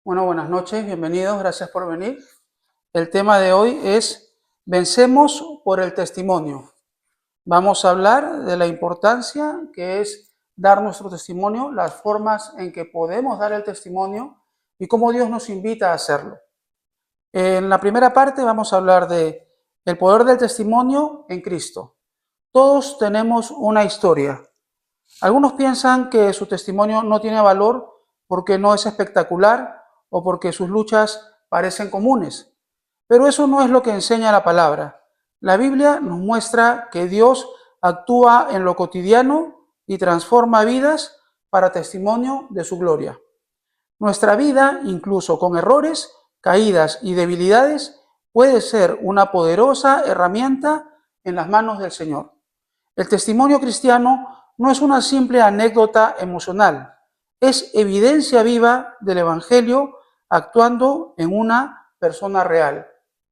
Bueno, buenas noches, bienvenidos, gracias por venir. El tema de hoy es Vencemos por el testimonio. Vamos a hablar de la importancia que es dar nuestro testimonio, las formas en que podemos dar el testimonio y cómo Dios nos invita a hacerlo. En la primera parte vamos a hablar de el poder del testimonio en Cristo. Todos tenemos una historia. Algunos piensan que su testimonio no tiene valor porque no es espectacular o porque sus luchas parecen comunes. Pero eso no es lo que enseña la palabra. La Biblia nos muestra que Dios actúa en lo cotidiano y transforma vidas para testimonio de su gloria. Nuestra vida, incluso con errores, caídas y debilidades, puede ser una poderosa herramienta en las manos del Señor. El testimonio cristiano no es una simple anécdota emocional, es evidencia viva del Evangelio actuando en una persona real.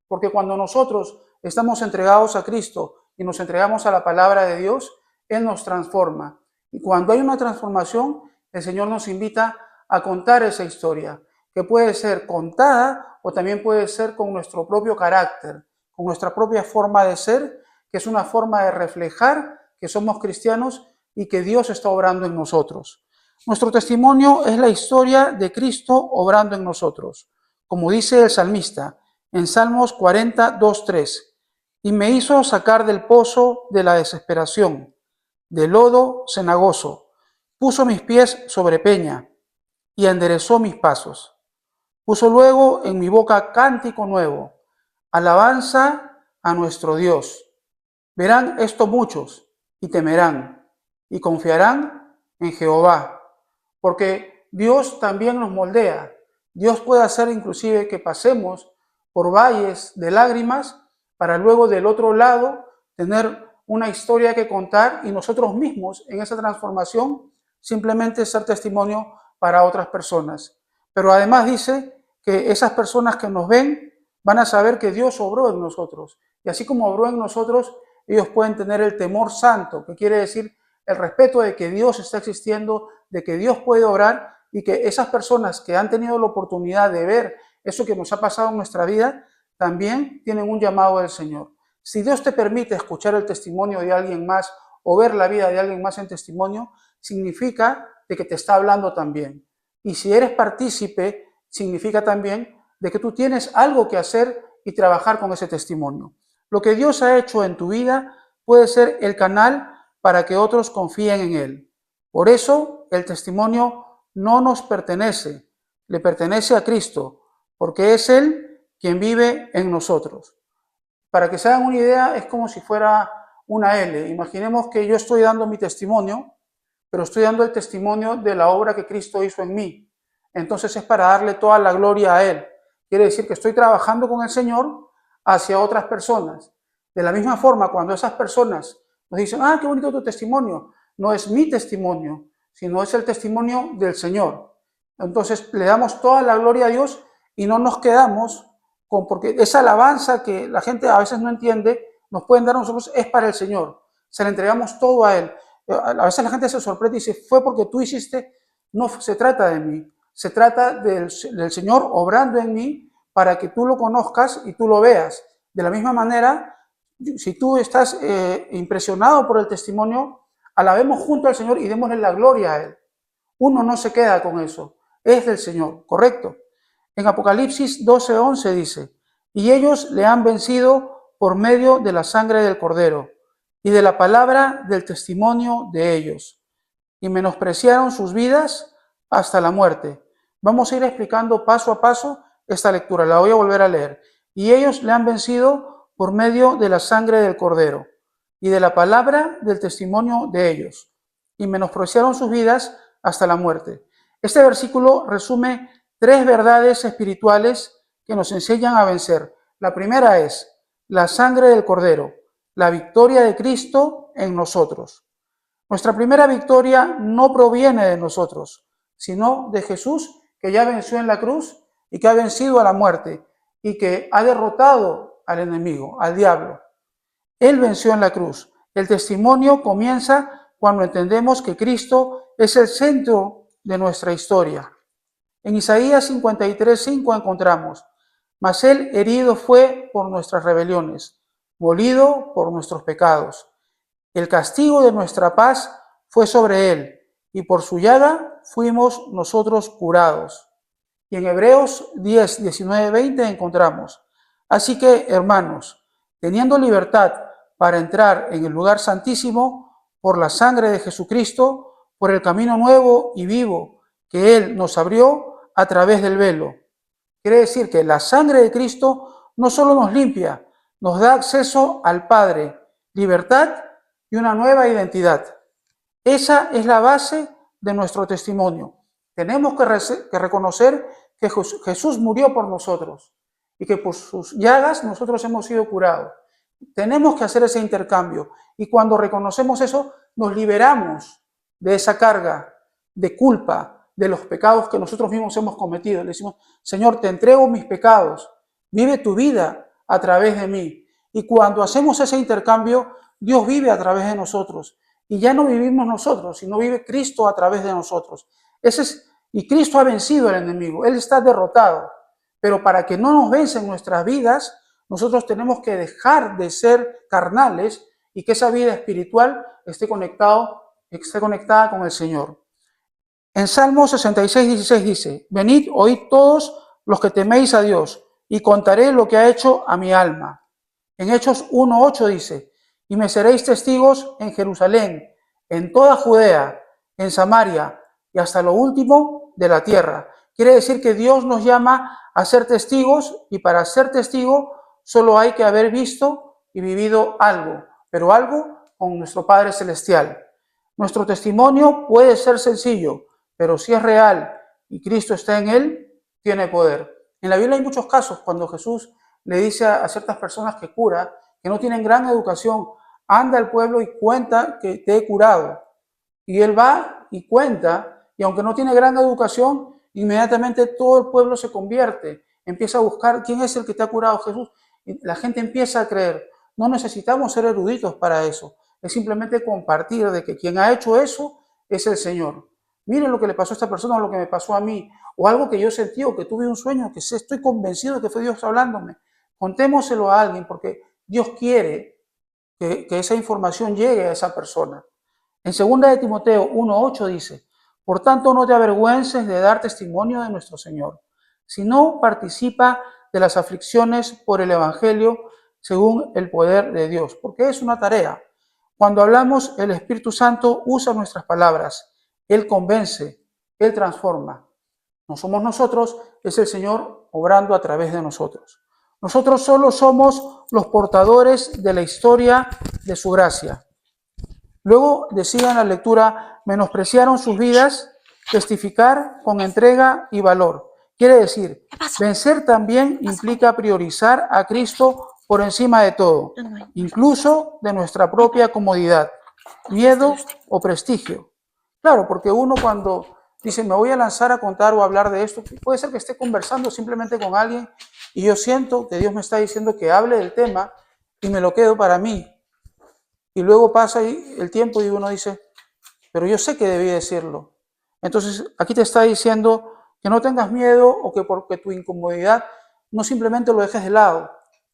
Porque cuando nosotros estamos entregados a Cristo y nos entregamos a la palabra de Dios, Él nos transforma. Y cuando hay una transformación, el Señor nos invita a contar esa historia, que puede ser contada o también puede ser con nuestro propio carácter, con nuestra propia forma de ser, que es una forma de reflejar que somos cristianos y que Dios está obrando en nosotros. Nuestro testimonio es la historia de Cristo obrando en nosotros. Como dice el salmista en Salmos 40, 2, 3, y me hizo sacar del pozo de la desesperación, del lodo cenagoso, puso mis pies sobre peña y enderezó mis pasos. Puso luego en mi boca cántico nuevo, alabanza a nuestro Dios. Verán esto muchos y temerán y confiarán en Jehová, porque Dios también nos moldea. Dios puede hacer inclusive que pasemos por valles de lágrimas para luego del otro lado tener una historia que contar y nosotros mismos en esa transformación simplemente ser testimonio para otras personas. Pero además dice que esas personas que nos ven van a saber que Dios obró en nosotros. Y así como obró en nosotros, ellos pueden tener el temor santo, que quiere decir el respeto de que Dios está existiendo, de que Dios puede obrar y que esas personas que han tenido la oportunidad de ver eso que nos ha pasado en nuestra vida, también tienen un llamado del Señor. Si Dios te permite escuchar el testimonio de alguien más o ver la vida de alguien más en testimonio, significa de que te está hablando también. Y si eres partícipe, significa también de que tú tienes algo que hacer y trabajar con ese testimonio. Lo que Dios ha hecho en tu vida puede ser el canal para que otros confíen en Él. Por eso el testimonio no nos pertenece, le pertenece a Cristo, porque es Él quien vive en nosotros. Para que se hagan una idea, es como si fuera una L. Imaginemos que yo estoy dando mi testimonio, pero estoy dando el testimonio de la obra que Cristo hizo en mí. Entonces es para darle toda la gloria a Él. Quiere decir que estoy trabajando con el Señor hacia otras personas. De la misma forma, cuando esas personas nos dicen, ah, qué bonito tu testimonio, no es mi testimonio, sino es el testimonio del Señor. Entonces le damos toda la gloria a Dios y no nos quedamos con, porque esa alabanza que la gente a veces no entiende, nos pueden dar a nosotros, es para el Señor. Se le entregamos todo a Él. A veces la gente se sorprende y dice, fue porque tú hiciste. No se trata de mí, se trata del Señor obrando en mí para que tú lo conozcas y tú lo veas. De la misma manera, si tú estás impresionado por el testimonio, alabemos junto al Señor y démosle la gloria a Él. Uno no se queda con eso, es del Señor, ¿correcto? En Apocalipsis 12:11 dice, y ellos le han vencido por medio de la sangre del Cordero y de la palabra del testimonio de ellos, y menospreciaron sus vidas hasta la muerte. Vamos a ir explicando paso a paso esta lectura, la voy a volver a leer. Y ellos le han vencido por medio de la sangre del Cordero y de la palabra del testimonio de ellos, y menospreciaron sus vidas hasta la muerte. Este versículo resume tres verdades espirituales que nos enseñan a vencer. La primera es la sangre del Cordero, la victoria de Cristo en nosotros. Nuestra primera victoria no proviene de nosotros, sino de Jesús, que ya venció en la cruz y que ha vencido a la muerte y que ha derrotado al enemigo, al diablo. Él venció en la cruz. El testimonio comienza cuando entendemos que Cristo es el centro de nuestra historia. En Isaías 53:5 encontramos: mas él herido fue por nuestras rebeliones, molido por nuestros pecados. El castigo de nuestra paz fue sobre él, y por su llaga fuimos nosotros curados. Y en Hebreos 10:19-20 encontramos: así que, hermanos, teniendo libertad para entrar en el lugar santísimo por la sangre de Jesucristo, por el camino nuevo y vivo que Él nos abrió a través del velo. Quiere decir que la sangre de Cristo no solo nos limpia, nos da acceso al Padre, libertad y una nueva identidad. Esa es la base de nuestro testimonio. Tenemos que reconocer que Jesús murió por nosotros y que por sus llagas nosotros hemos sido curados. Tenemos que hacer ese intercambio, y cuando reconocemos eso, nos liberamos de esa carga de culpa, de los pecados que nosotros mismos hemos cometido. Le decimos: Señor, te entrego mis pecados, vive tu vida a través de mí. Y cuando hacemos ese intercambio, Dios vive a través de nosotros. Y ya no vivimos nosotros, sino vive Cristo a través de nosotros. Y Cristo ha vencido al enemigo, Él está derrotado. Pero para que no nos vence en nuestras vidas, nosotros tenemos que dejar de ser carnales y que esa vida espiritual esté conectada con el Señor. En Salmo 66:16 dice: venid, oíd todos los que teméis a Dios, y contaré lo que ha hecho a mi alma. En Hechos 1:8 dice: y me seréis testigos en Jerusalén, en toda Judea, en Samaria y hasta lo último de la tierra. Quiere decir que Dios nos llama a ser testigos, y para ser testigo solo hay que haber visto y vivido algo, pero algo con nuestro Padre Celestial. Nuestro testimonio puede ser sencillo, pero si es real y Cristo está en él, tiene poder. En la Biblia hay muchos casos cuando Jesús le dice a ciertas personas que cura, que no tienen gran educación: anda al pueblo y cuenta que te he curado. Y él va y cuenta, y aunque no tiene gran educación, inmediatamente todo el pueblo se convierte, empieza a buscar quién es el que te ha curado, Jesús. Y la gente empieza a creer. No necesitamos ser eruditos para eso, es simplemente compartir de que quien ha hecho eso es el Señor. Miren lo que le pasó a esta persona, o lo que me pasó a mí, o algo que yo sentí, o que tuve un sueño, que estoy convencido de que fue Dios hablándome. Contémoselo a alguien, porque Dios quiere que esa información llegue a esa persona. En 2 de Timoteo 1:8 dice: por tanto, no te avergüences de dar testimonio de nuestro Señor, sino participa de las aflicciones por el Evangelio según el poder de Dios, porque es una tarea. Cuando hablamos, el Espíritu Santo usa nuestras palabras. Él convence, Él transforma. No somos nosotros, es el Señor obrando a través de nosotros. Nosotros solo somos los portadores de la historia de su gracia. Luego decía en la lectura: menospreciaron sus vidas, testificar con entrega y valor. Quiere decir, vencer también implica priorizar a Cristo por encima de todo, incluso de nuestra propia comodidad, miedo o prestigio. Claro, porque uno cuando dice: me voy a lanzar a contar o a hablar de esto, puede ser que esté conversando simplemente con alguien y yo siento que Dios me está diciendo que hable del tema y me lo quedo para mí. Y luego pasa el tiempo y uno dice: pero yo sé que debí decirlo. Entonces aquí te está diciendo que no tengas miedo, o que porque tu incomodidad no simplemente lo dejes de lado.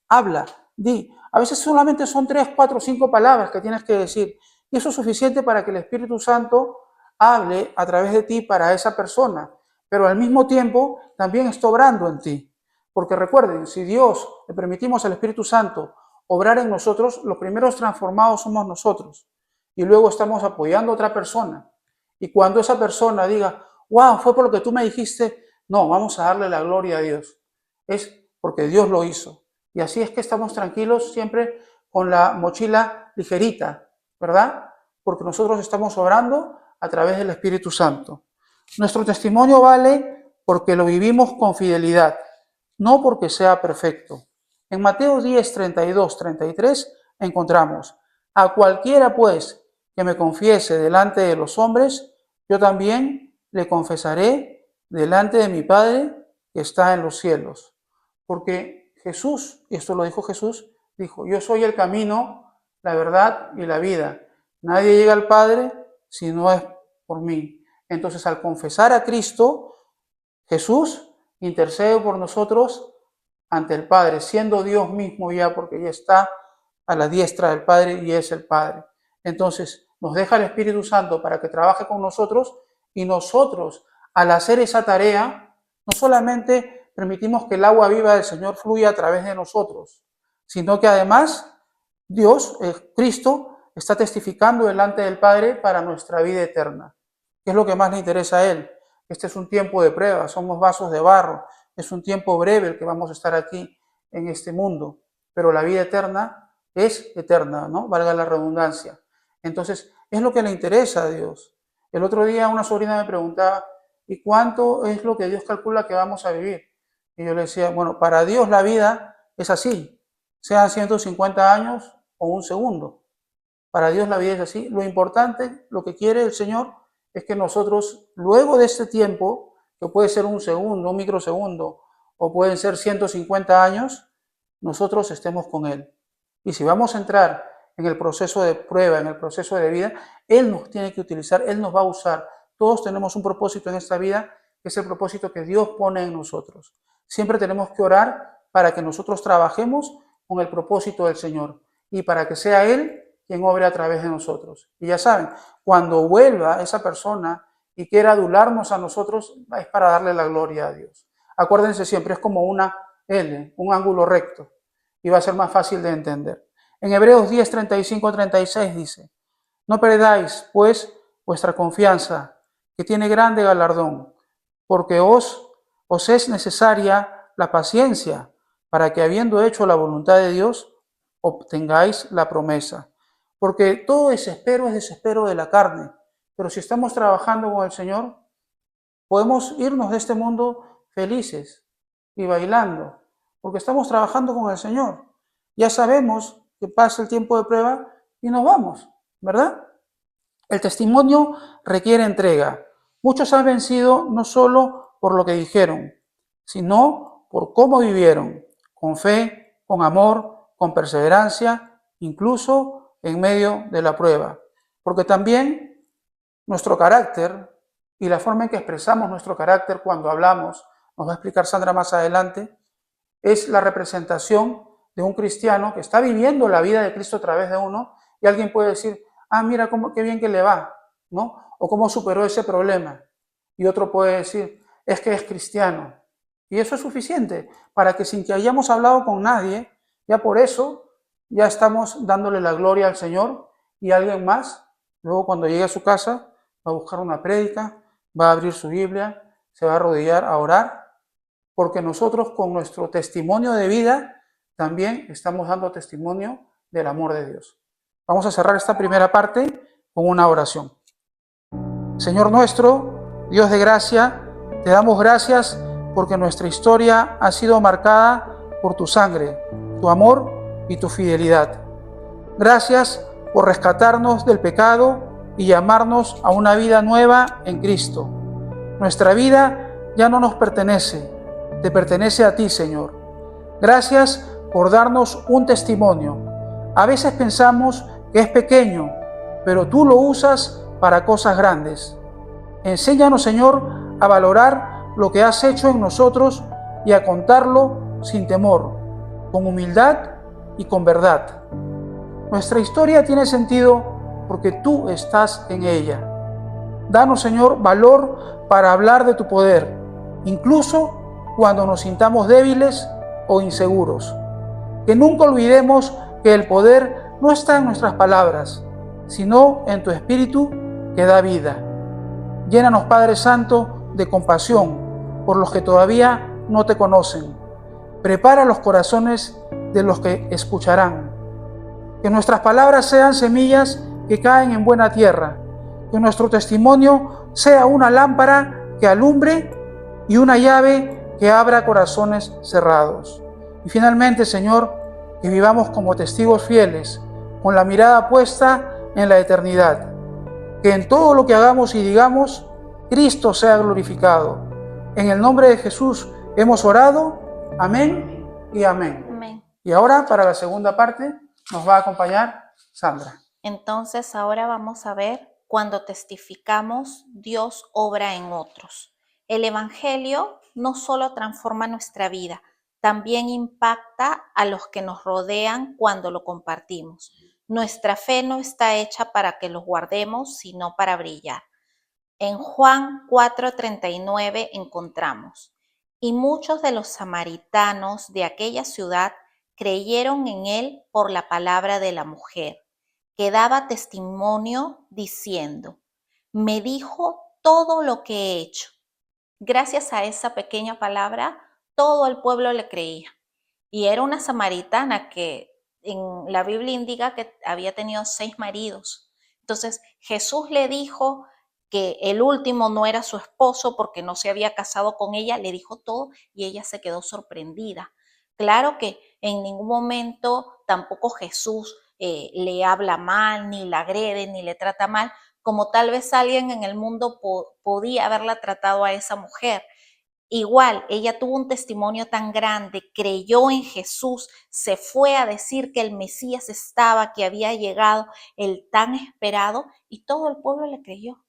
Habla, di. A veces solamente son 3, 4, 5 palabras que tienes que decir, y eso es suficiente para que el Espíritu Santo hable a través de ti para esa persona, pero al mismo tiempo también está obrando en ti. Porque recuerden, si Dios le permitimos al Espíritu Santo obrar en nosotros, los primeros transformados somos nosotros, y luego estamos apoyando a otra persona. Y cuando esa persona diga: wow, fue por lo que tú me dijiste, no, vamos a darle la gloria a Dios. Es porque Dios lo hizo. Y así es que estamos tranquilos siempre con la mochila ligerita, ¿verdad? Porque nosotros estamos obrando a través del Espíritu Santo. Nuestro testimonio vale porque lo vivimos con fidelidad, no porque sea perfecto. En Mateo 10, 32, 33 encontramos: a cualquiera pues que me confiese delante de los hombres, yo también le confesaré delante de mi Padre que está en los cielos. Porque Jesús, y esto lo dijo Jesús, dijo: yo soy el camino, la verdad y la vida. Nadie llega al Padre si no es por mí. Entonces, al confesar a Cristo, Jesús intercede por nosotros ante el Padre, siendo Dios mismo ya, porque ya está a la diestra del Padre y es el Padre. Entonces, nos deja el Espíritu Santo para que trabaje con nosotros y nosotros, al hacer esa tarea, no solamente permitimos que el agua viva del Señor fluya a través de nosotros, sino que además Dios, Cristo, está testificando delante del Padre para nuestra vida eterna. ¿Qué es lo que más le interesa a Él? Este es un tiempo de prueba, somos vasos de barro, es un tiempo breve el que vamos a estar aquí en este mundo, pero la vida eterna es eterna, ¿no? Valga la redundancia. Entonces, es lo que le interesa a Dios. El otro día una sobrina me preguntaba, ¿y cuánto es lo que Dios calcula que vamos a vivir? Y yo le decía, bueno, para Dios la vida es así, sean 150 años o un segundo. Para Dios la vida es así. Lo importante, lo que quiere el Señor, es que nosotros, luego de este tiempo, que puede ser un segundo, un microsegundo, o pueden ser 150 años, nosotros estemos con Él. Y si vamos a entrar en el proceso de prueba, en el proceso de vida, Él nos tiene que utilizar, Él nos va a usar. Todos tenemos un propósito en esta vida, que es el propósito que Dios pone en nosotros. Siempre tenemos que orar para que nosotros trabajemos con el propósito del Señor y para que sea Él quien obre a través de nosotros. Y ya saben, cuando vuelva esa persona y quiera adularnos a nosotros, es para darle la gloria a Dios. Acuérdense siempre, es como una L, un ángulo recto, y va a ser más fácil de entender. En Hebreos 10, 35-36 dice, no perdáis, pues, vuestra confianza, que tiene grande galardón, porque os es necesaria la paciencia, para que habiendo hecho la voluntad de Dios, obtengáis la promesa. Porque todo desespero es desespero de la carne, pero si estamos trabajando con el Señor, podemos irnos de este mundo felices y bailando, porque estamos trabajando con el Señor. Ya sabemos que pasa el tiempo de prueba y nos vamos, ¿verdad? El testimonio requiere entrega. Muchos han vencido no solo por lo que dijeron, sino por cómo vivieron, con fe, con amor, con perseverancia, incluso en medio de la prueba. Porque también nuestro carácter y la forma en que expresamos nuestro carácter cuando hablamos, nos va a explicar Sandra más adelante, es la representación de un cristiano que está viviendo la vida de Cristo a través de uno, y alguien puede decir, ah, mira qué bien que le va, ¿no? O cómo superó ese problema. Y otro puede decir, es que es cristiano. Y eso es suficiente para que sin que hayamos hablado con nadie, ya por eso ya estamos dándole la gloria al Señor, y alguien más, luego cuando llegue a su casa, va a buscar una prédica, va a abrir su Biblia, se va a arrodillar a orar, porque nosotros con nuestro testimonio de vida también estamos dando testimonio del amor de Dios. Vamos a cerrar esta primera parte con una oración. Señor nuestro, Dios de gracia, te damos gracias porque nuestra historia ha sido marcada por tu sangre, tu amor y tu fidelidad. Gracias por rescatarnos del pecado y llamarnos a una vida nueva en Cristo. Nuestra vida ya no nos pertenece, te pertenece a ti, Señor. Gracias por darnos un testimonio. A veces pensamos que es pequeño, pero tú lo usas para cosas grandes. Enséñanos, Señor, a valorar lo que has hecho en nosotros y a contarlo sin temor, con humildad y con verdad. Nuestra historia tiene sentido porque tú estás en ella. Danos, Señor, valor para hablar de tu poder, incluso cuando nos sintamos débiles o inseguros. Que nunca olvidemos que el poder no está en nuestras palabras, sino en tu Espíritu que da vida. Llénanos, Padre Santo, de compasión por los que todavía no te conocen. Prepara los corazones de los que escucharán. Que nuestras palabras sean semillas que caen en buena tierra. Que nuestro testimonio sea una lámpara que alumbre y una llave que abra corazones cerrados. Y finalmente, Señor, que vivamos como testigos fieles, con la mirada puesta en la eternidad. Que en todo lo que hagamos y digamos, Cristo sea glorificado. En el nombre de Jesús hemos orado. Amén y amén. Amén. Y ahora, para la segunda parte, nos va a acompañar Sandra. Entonces ahora vamos a ver cuando testificamos, Dios obra en otros. El Evangelio no solo transforma nuestra vida, también impacta a los que nos rodean cuando lo compartimos. Nuestra fe no está hecha para que los guardemos, sino para brillar. En Juan 4:39 encontramos, y muchos de los samaritanos de aquella ciudad creyeron en él por la palabra de la mujer, que daba testimonio diciendo, me dijo todo lo que he hecho. Gracias a esa pequeña palabra, todo el pueblo le creía. Y era una samaritana que en la Biblia indica que había tenido 6 maridos. Entonces Jesús le dijo que el último no era su esposo porque no se había casado con ella, le dijo todo y ella se quedó sorprendida. Claro que en ningún momento tampoco Jesús le habla mal, ni la agrede, ni le trata mal, como tal vez alguien en el mundo podía haberla tratado a esa mujer. Igual, ella tuvo un testimonio tan grande, creyó en Jesús, se fue a decir que el Mesías estaba, que había llegado, el tan esperado, y todo el pueblo le creyó.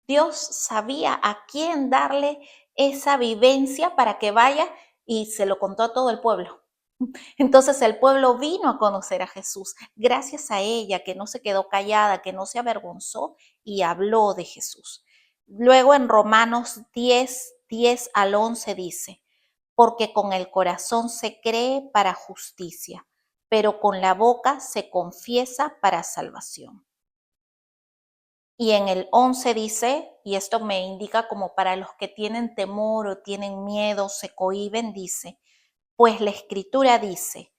Dios sabía a quién darle esa vivencia para que vaya y se lo contó a todo el pueblo. Entonces el pueblo vino a conocer a Jesús gracias a ella, que no se quedó callada, que no se avergonzó y habló de Jesús. Luego en Romanos 10:10 al 11 dice, porque con el corazón se cree para justicia, pero con la boca se confiesa para salvación. Y en el 11 dice, y esto me indica como para los que tienen temor o tienen miedo, se cohíben, dice, pues la Escritura dice,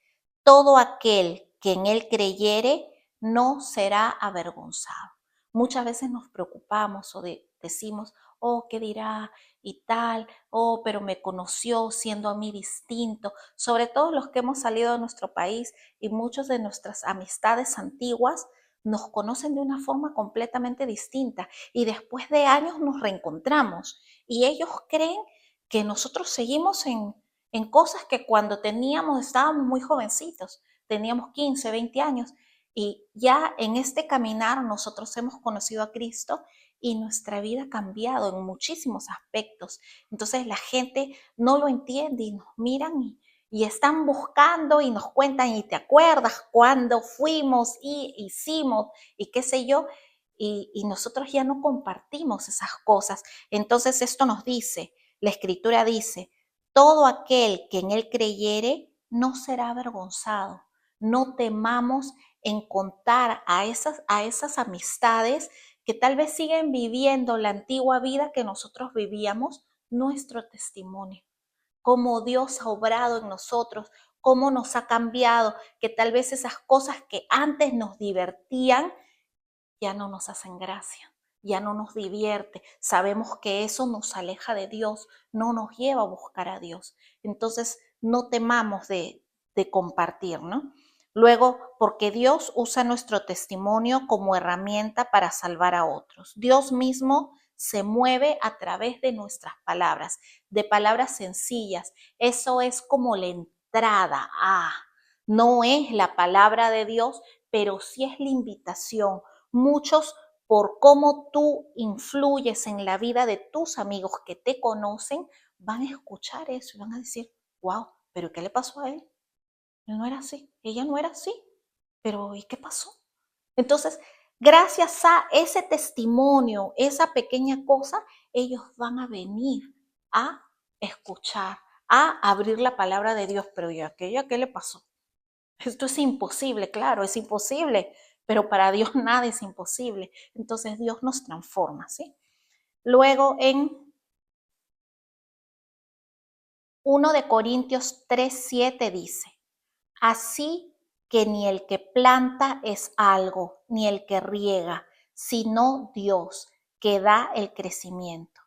todo aquel que en él creyere no será avergonzado. Muchas veces nos preocupamos o decimos, oh, ¿qué dirá? Y tal, oh, pero me conoció siendo a mí distinto. Sobre todo los que hemos salido de nuestro país y muchas de nuestras amistades antiguas nos conocen de una forma completamente distinta y después de años nos reencontramos y ellos creen que nosotros seguimos en cosas que cuando estábamos muy jovencitos, teníamos 15, 20 años y ya en este caminar nosotros hemos conocido a Cristo y nuestra vida ha cambiado en muchísimos aspectos. Entonces la gente no lo entiende y nos miran y están buscando y nos cuentan y te acuerdas cuando fuimos y hicimos y qué sé yo, y nosotros ya no compartimos esas cosas. Entonces esto nos dice, la Escritura dice, todo aquel que en él creyere no será avergonzado. No temamos en contar a esas amistades que tal vez siguen viviendo la antigua vida que nosotros vivíamos, nuestro testimonio. Cómo Dios ha obrado en nosotros, cómo nos ha cambiado, que tal vez esas cosas que antes nos divertían ya no nos hacen gracia, ya no nos divierte. Sabemos que eso nos aleja de Dios, no nos lleva a buscar a Dios. Entonces, no temamos de compartir, ¿no? Luego, porque Dios usa nuestro testimonio como herramienta para salvar a otros. Dios mismo se mueve a través de nuestras palabras, de palabras sencillas. Eso es como la entrada a, no es la palabra de Dios, pero sí es la invitación. Muchos, por cómo tú influyes en la vida de tus amigos que te conocen, van a escuchar eso y van a decir, wow, pero ¿qué le pasó a él? Él no era así, ella no era así, pero ¿y qué pasó? Entonces, gracias a ese testimonio, esa pequeña cosa, ellos van a venir a escuchar, a abrir la palabra de Dios, pero ¿y aquella qué le pasó? Esto es imposible, claro, es imposible, pero para Dios nada es imposible. Entonces Dios nos transforma, ¿sí? Luego en 1 de Corintios 3:7 dice, así que ni el que planta es algo, ni el que riega, sino Dios, que da el crecimiento.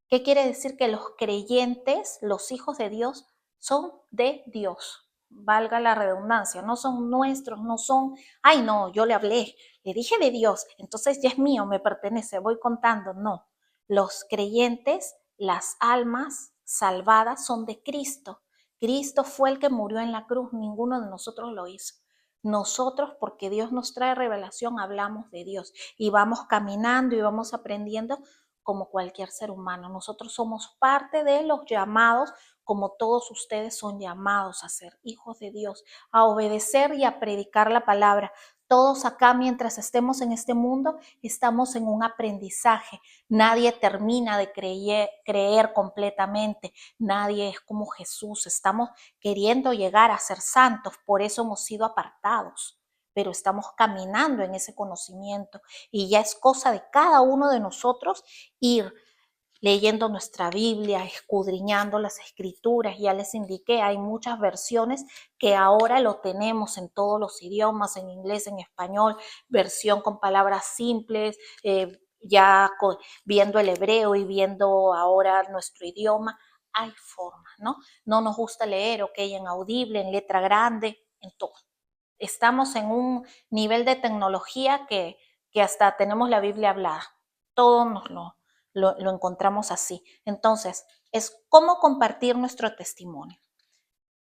¿Qué quiere decir? Que los creyentes, los hijos de Dios, son de Dios. Valga la redundancia, no son nuestros, no son, ay no, yo le hablé, le dije de Dios, entonces ya es mío, me pertenece, voy contando. No, los creyentes, las almas salvadas son de Cristo. Cristo fue el que murió en la cruz, ninguno de nosotros lo hizo. Nosotros, porque Dios nos trae revelación, hablamos de Dios y vamos caminando y vamos aprendiendo como cualquier ser humano. Nosotros somos parte de los llamados, como todos ustedes son llamados a ser hijos de Dios, a obedecer y a predicar la palabra. Todos acá, mientras estemos en este mundo, estamos en un aprendizaje. Nadie termina de creer completamente. Nadie es como Jesús. Estamos queriendo llegar a ser santos, por eso hemos sido apartados. Pero estamos caminando en ese conocimiento y ya es cosa de cada uno de nosotros ir leyendo nuestra Biblia, escudriñando las escrituras. Ya les indiqué, hay muchas versiones que ahora lo tenemos en todos los idiomas, en inglés, en español, versión con palabras simples, viendo el hebreo y viendo ahora nuestro idioma. Hay formas, ¿no? No nos gusta leer, ok, en audible, en letra grande, en todo. Estamos en un nivel de tecnología que hasta tenemos la Biblia hablada. Todo nos lo encontramos así. Entonces, es cómo compartir nuestro testimonio.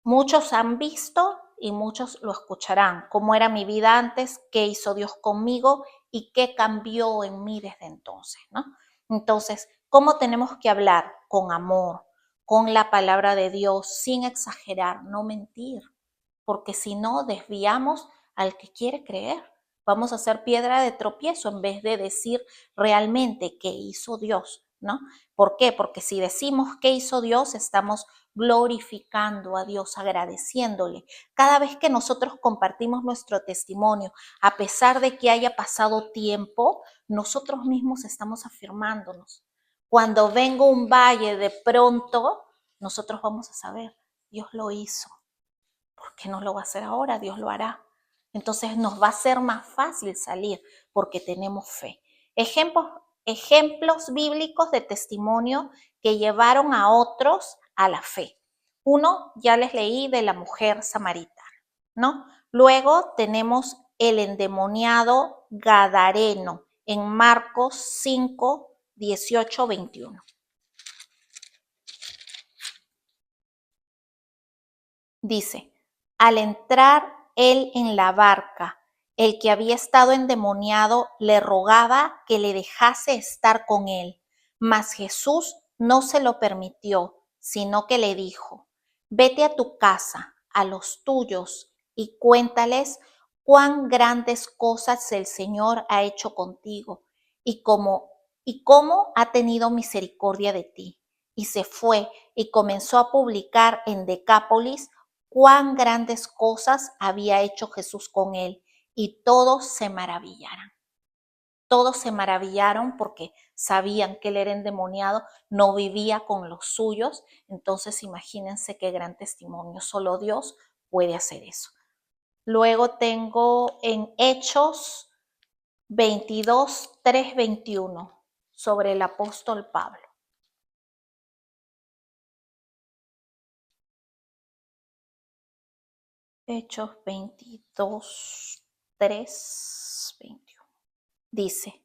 Muchos han visto y muchos lo escucharán. Cómo era mi vida antes, qué hizo Dios conmigo y qué cambió en mí desde entonces, ¿no? Entonces, ¿cómo tenemos que hablar? Con amor, con la palabra de Dios, sin exagerar, no mentir, porque si no desviamos al que quiere creer. Vamos a ser piedra de tropiezo en vez de decir realmente qué hizo Dios, ¿no? ¿Por qué? Porque si decimos qué hizo Dios, estamos glorificando a Dios, agradeciéndole. Cada vez que nosotros compartimos nuestro testimonio, a pesar de que haya pasado tiempo, nosotros mismos estamos afirmándonos. Cuando venga un valle de pronto, nosotros vamos a saber, Dios lo hizo. ¿Por qué no lo va a hacer ahora? Dios lo hará. Entonces nos va a ser más fácil salir porque tenemos fe. Ejemplos bíblicos de testimonio que llevaron a otros a la fe. Uno, ya les leí de la mujer samaritana, ¿no? Luego tenemos el endemoniado gadareno en Marcos 5, 18, 21. Dice, al entrar él en la barca, el que había estado endemoniado le rogaba que le dejase estar con él, mas Jesús no se lo permitió, sino que le dijo, vete a tu casa, a los tuyos, y cuéntales cuán grandes cosas el Señor ha hecho contigo y cómo ha tenido misericordia de ti. Y se fue y comenzó a publicar en Decápolis cuán grandes cosas había hecho Jesús con él, y todos se maravillaron. Todos se maravillaron porque sabían que él era endemoniado, no vivía con los suyos. Entonces imagínense qué gran testimonio, solo Dios puede hacer eso. Luego tengo en Hechos 22, 3, 21 sobre el apóstol Pablo. Hechos 22, 3, 21. Dice,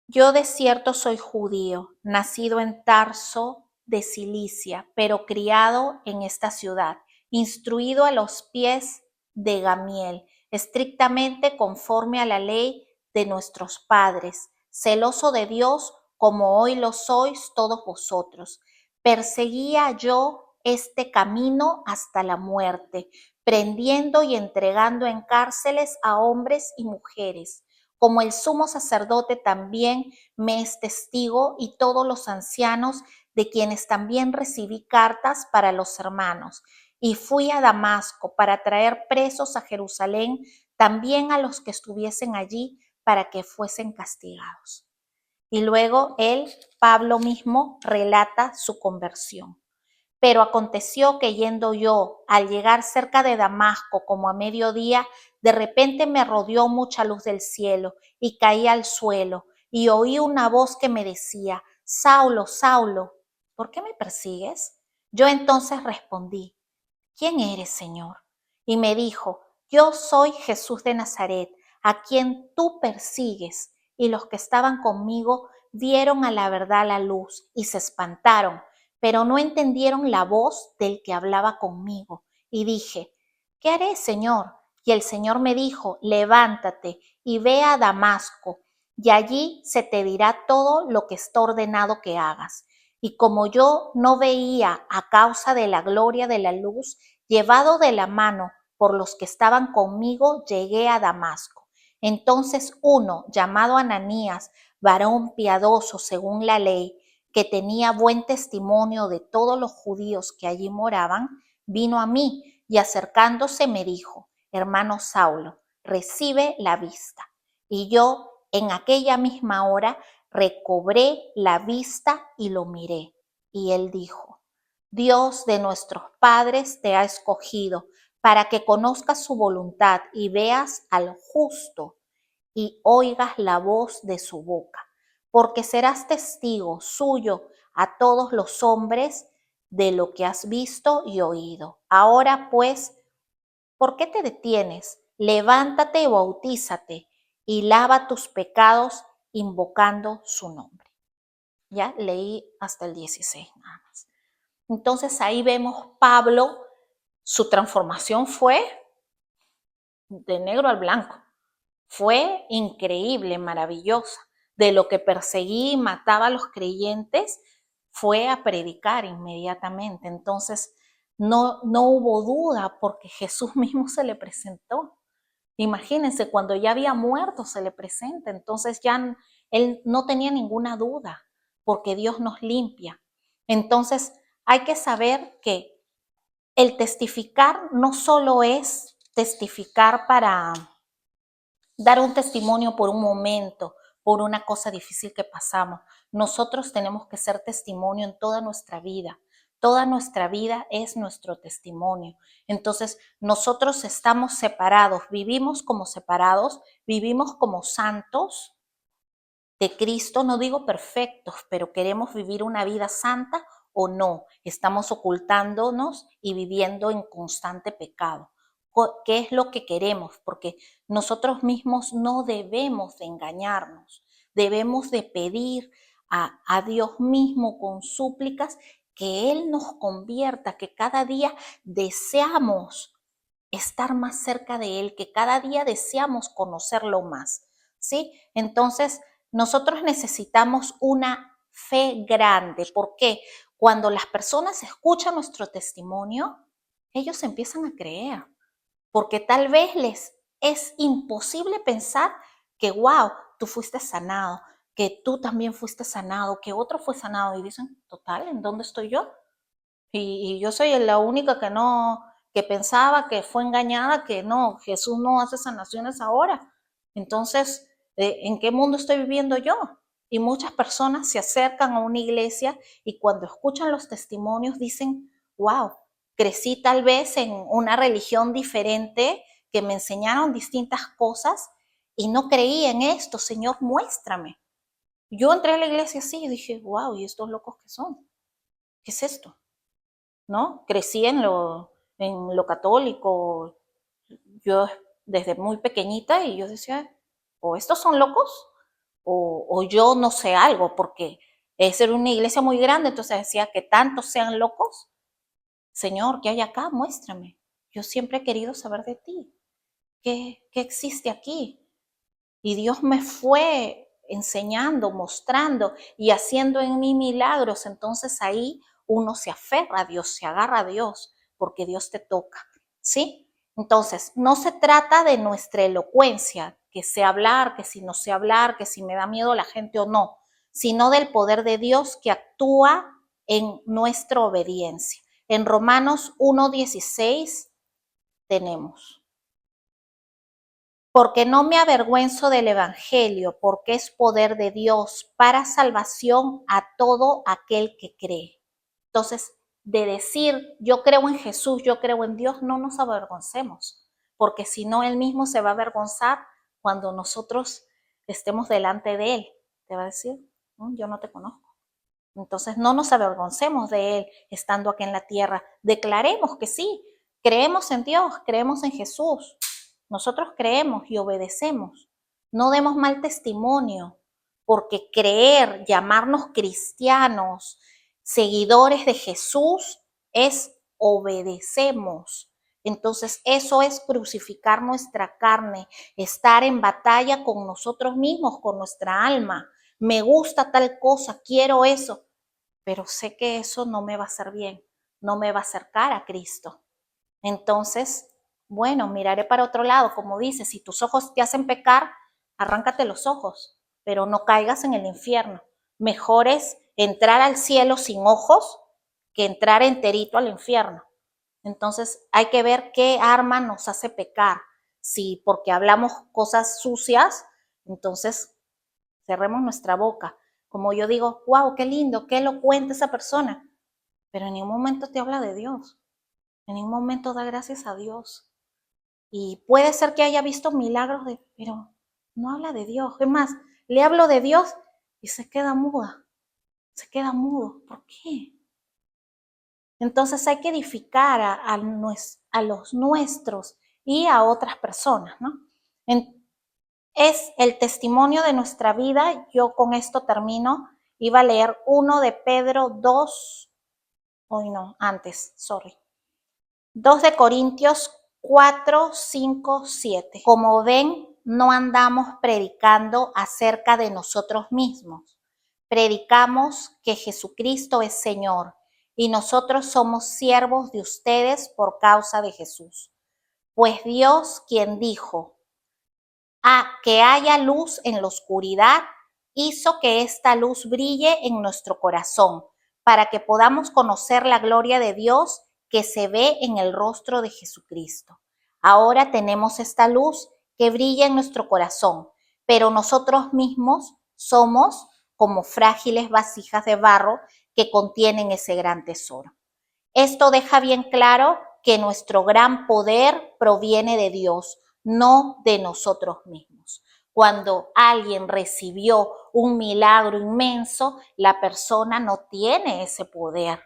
yo de cierto soy judío, nacido en Tarso de Cilicia, pero criado en esta ciudad, instruido a los pies de Gamiel, estrictamente conforme a la ley de nuestros padres, celoso de Dios como hoy lo sois todos vosotros. Perseguía yo este camino hasta la muerte, prendiendo y entregando en cárceles a hombres y mujeres. Como el sumo sacerdote también me es testigo y todos los ancianos, de quienes también recibí cartas para los hermanos. Y fui a Damasco para traer presos a Jerusalén también a los que estuviesen allí para que fuesen castigados. Y luego él, Pablo mismo, relata su conversión. Pero aconteció que yendo yo, al llegar cerca de Damasco, como a mediodía, de repente me rodeó mucha luz del cielo y caí al suelo y oí una voz que me decía, Saulo, Saulo, ¿por qué me persigues? Yo entonces respondí, ¿quién eres, Señor? Y me dijo, yo soy Jesús de Nazaret, a quien tú persigues. Y los que estaban conmigo dieron a la verdad la luz y se espantaron, pero no entendieron la voz del que hablaba conmigo. Y dije, ¿qué haré, Señor? Y el Señor me dijo, levántate y ve a Damasco, y allí se te dirá todo lo que está ordenado que hagas. Y como yo no veía a causa de la gloria de la luz, llevado de la mano por los que estaban conmigo, llegué a Damasco. Entonces uno, llamado Ananías, varón piadoso según la ley, que tenía buen testimonio de todos los judíos que allí moraban, vino a mí y acercándose me dijo: hermano Saulo, recibe la vista. Y yo en aquella misma hora recobré la vista y lo miré. Y él dijo: Dios de nuestros padres te ha escogido para que conozcas su voluntad y veas al justo y oigas la voz de su boca, porque serás testigo suyo a todos los hombres de lo que has visto y oído. Ahora pues, ¿por qué te detienes? Levántate y bautízate y lava tus pecados invocando su nombre. Ya leí hasta el 16 nada más. Entonces ahí vemos Pablo, su transformación fue de negro al blanco. Fue increíble, maravillosa. De lo que perseguía y mataba a los creyentes, fue a predicar inmediatamente. Entonces, no hubo duda porque Jesús mismo se le presentó. Imagínense, cuando ya había muerto se le presenta. Entonces ya él no tenía ninguna duda porque Dios nos limpia. Entonces, hay que saber que el testificar no solo es testificar para dar un testimonio por un momento, por una cosa difícil que pasamos. Nosotros tenemos que ser testimonio en toda nuestra vida. Toda nuestra vida es nuestro testimonio. Entonces, nosotros estamos separados, vivimos como separados, vivimos como santos de Cristo, no digo perfectos, pero queremos vivir una vida santa o no. Estamos ocultándonos y viviendo en constante pecado. ¿Qué es lo que queremos? Porque nosotros mismos no debemos de engañarnos. Debemos de pedir a Dios mismo con súplicas que Él nos convierta, que cada día deseamos estar más cerca de Él, que cada día deseamos conocerlo más, ¿sí? Entonces, nosotros necesitamos una fe grande. ¿Por qué? Cuando las personas escuchan nuestro testimonio, ellos empiezan a creer, porque tal vez les es imposible pensar que, wow, tú fuiste sanado, que tú también fuiste sanado, que otro fue sanado, y dicen, total, ¿en dónde estoy yo? Y yo soy la única que no, que pensaba que fue engañada, que no, Jesús no hace sanaciones ahora. Entonces, ¿en qué mundo estoy viviendo yo? Y muchas personas se acercan a una iglesia y cuando escuchan los testimonios dicen, wow, crecí tal vez en una religión diferente, que me enseñaron distintas cosas y no creí en esto, Señor, muéstrame. Yo entré a la iglesia así y dije, wow, ¿y estos locos qué son? ¿Qué es esto? ¿No? Crecí en lo católico, yo desde muy pequeñita y yo decía, o estos son locos o yo no sé algo, porque esa era una iglesia muy grande, entonces decía que tantos sean locos. Señor, ¿qué hay acá? Muéstrame. Yo siempre he querido saber de ti. ¿Qué existe aquí? Y Dios me fue enseñando, mostrando y haciendo en mí milagros. Entonces ahí uno se aferra a Dios, se agarra a Dios, porque Dios te toca, ¿sí? Entonces, no se trata de nuestra elocuencia, que sé hablar, que si no sé hablar, que si me da miedo la gente o no, sino del poder de Dios que actúa en nuestra obediencia. En Romanos 1:16 tenemos: porque no me avergüenzo del Evangelio, porque es poder de Dios para salvación a todo aquel que cree. Entonces, de decir yo creo en Jesús, yo creo en Dios, no nos avergoncemos, porque si no, Él mismo se va a avergonzar cuando nosotros estemos delante de Él. Te va a decir, yo no te conozco. Entonces, no nos avergoncemos de Él estando aquí en la tierra. Declaremos que sí, creemos en Dios, creemos en Jesús. Nosotros creemos y obedecemos. No demos mal testimonio, porque creer, llamarnos cristianos, seguidores de Jesús, es obedecemos. Entonces eso es crucificar nuestra carne, estar en batalla con nosotros mismos, con nuestra alma. Me gusta tal cosa, quiero eso, pero sé que eso no me va a hacer bien, no me va a acercar a Cristo. Entonces, bueno, miraré para otro lado, como dice, si tus ojos te hacen pecar, arráncate los ojos, pero no caigas en el infierno. Mejor es entrar al cielo sin ojos que entrar enterito al infierno. Entonces hay que ver qué arma nos hace pecar. Si porque hablamos cosas sucias, entonces cerremos nuestra boca. Como yo digo, wow, qué lindo, qué elocuente esa persona, pero en ningún momento te habla de Dios. En ningún momento da gracias a Dios. Y puede ser que haya visto milagros, pero no habla de Dios. Es más, le hablo de Dios y se queda muda. Se queda mudo. ¿Por qué? Entonces hay que edificar a los nuestros y a otras personas, ¿no? Es el testimonio de nuestra vida. Yo con esto termino. Iba a leer 1 de Pedro 2, hoy no, antes, sorry. 2 de Corintios 4, 5, 7. Como ven, no andamos predicando acerca de nosotros mismos. Predicamos que Jesucristo es Señor y nosotros somos siervos de ustedes por causa de Jesús. Pues Dios, quien dijo, que haya luz en la oscuridad, hizo que esta luz brille en nuestro corazón, para que podamos conocer la gloria de Dios que se ve en el rostro de Jesucristo. Ahora tenemos esta luz que brilla en nuestro corazón, pero nosotros mismos somos como frágiles vasijas de barro que contienen ese gran tesoro. Esto deja bien claro que nuestro gran poder proviene de Dios, no de nosotros mismos. Cuando alguien recibió un milagro inmenso, la persona no tiene ese poder.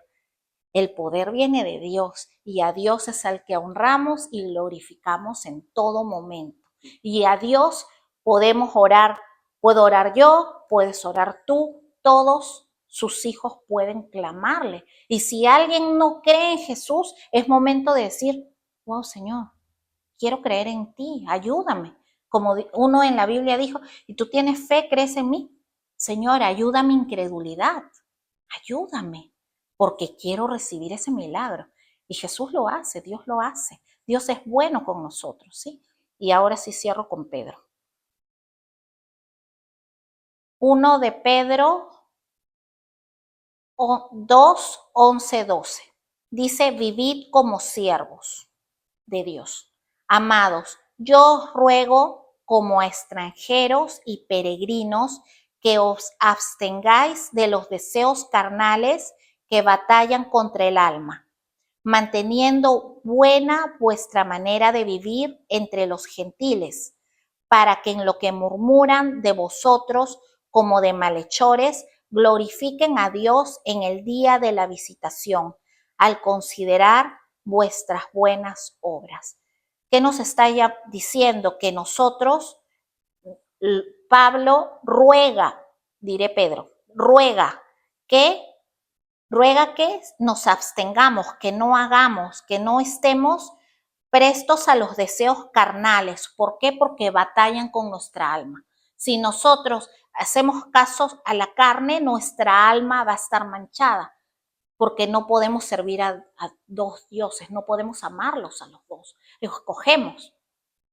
El poder viene de Dios y a Dios es al que honramos y glorificamos en todo momento. Y a Dios podemos orar. Puedo orar yo, puedes orar tú, todos sus hijos pueden clamarle. Y si alguien no cree en Jesús, es momento de decir, wow, Señor, quiero creer en ti, ayúdame. Como uno en la Biblia dijo, y tú tienes fe, crees en mí. Señor, ayuda a mi incredulidad, ayúdame, porque quiero recibir ese milagro. Y Jesús lo hace, Dios lo hace. Dios es bueno con nosotros, ¿sí? Y ahora sí cierro con Pedro. 1 de Pedro 2, 11, 12. Dice, vivid como siervos de Dios. Amados, yo os ruego como a extranjeros y peregrinos que os abstengáis de los deseos carnales que batallan contra el alma, manteniendo buena vuestra manera de vivir entre los gentiles, para que en lo que murmuran de vosotros como de malhechores, glorifiquen a Dios en el día de la visitación, al considerar vuestras buenas obras. ¿Qué nos está ya diciendo? Que nosotros, Pablo ruega, diré Pedro, ruega que nos abstengamos, que no hagamos, que no estemos prestos a los deseos carnales. ¿Por qué? Porque batallan con nuestra alma. Si nosotros hacemos caso a la carne, nuestra alma va a estar manchada, porque no podemos servir a dos dioses, no podemos amarlos a los dos. Escogemos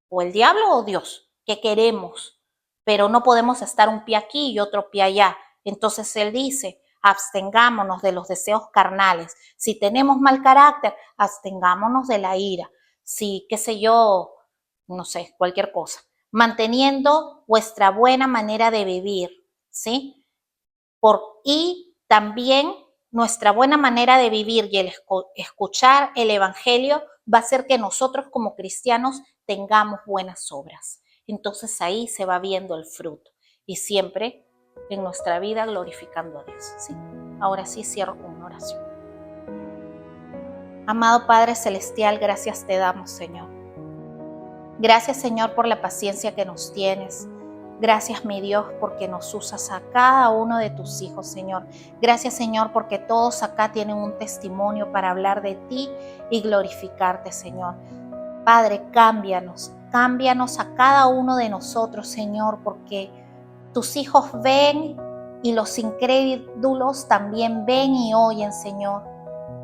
o el diablo o Dios, que queremos, pero no podemos estar un pie aquí y otro pie allá. Entonces él dice, abstengámonos de los deseos carnales. Si tenemos mal carácter, abstengámonos de la ira. Si, qué sé yo, no sé, cualquier cosa. Manteniendo vuestra buena manera de vivir, ¿sí? Y también nuestra buena manera de vivir y el escuchar el evangelio va a hacer que nosotros como cristianos tengamos buenas obras. Entonces ahí se va viendo el fruto y siempre en nuestra vida glorificando a Dios, ¿sí? Ahora sí cierro con una oración. Amado Padre Celestial, gracias te damos, Señor. Gracias, Señor, por la paciencia que nos tienes. Gracias, mi Dios, porque nos usas a cada uno de tus hijos, Señor. Gracias, Señor, porque todos acá tienen un testimonio para hablar de ti y glorificarte, Señor. Padre, cámbianos a cada uno de nosotros, Señor, porque tus hijos ven y los incrédulos también ven y oyen, Señor.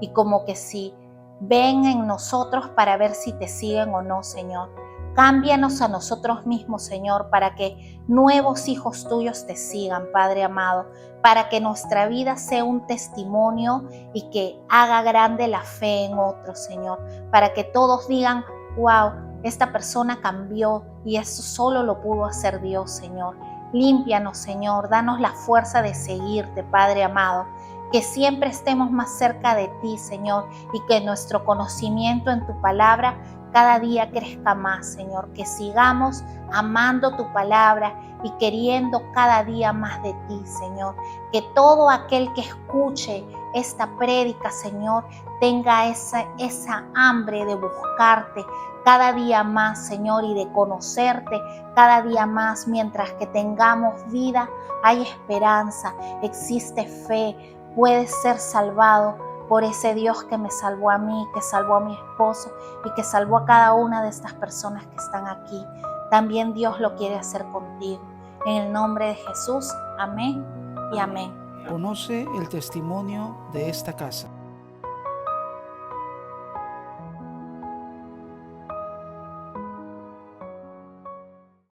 Y como que si ven en nosotros para ver si te siguen o no, Señor. Cámbianos a nosotros mismos, Señor, para que nuevos hijos tuyos te sigan, Padre amado, para que nuestra vida sea un testimonio y que haga grande la fe en otros, Señor, para que todos digan, wow, esta persona cambió y eso solo lo pudo hacer Dios, Señor. Límpianos, Señor, danos la fuerza de seguirte, Padre amado, que siempre estemos más cerca de ti, Señor, y que nuestro conocimiento en tu palabra cada día crezca más, Señor, que sigamos amando tu palabra y queriendo cada día más de ti, Señor, que todo aquel que escuche esta prédica, Señor, tenga esa hambre de buscarte cada día más, Señor, y de conocerte cada día más. Mientras que tengamos vida, hay esperanza, existe fe, puedes ser salvado por ese Dios que me salvó a mí, que salvó a mi esposo y que salvó a cada una de estas personas que están aquí. También Dios lo quiere hacer contigo. En el nombre de Jesús, amén y amén. Conoce el testimonio de esta casa.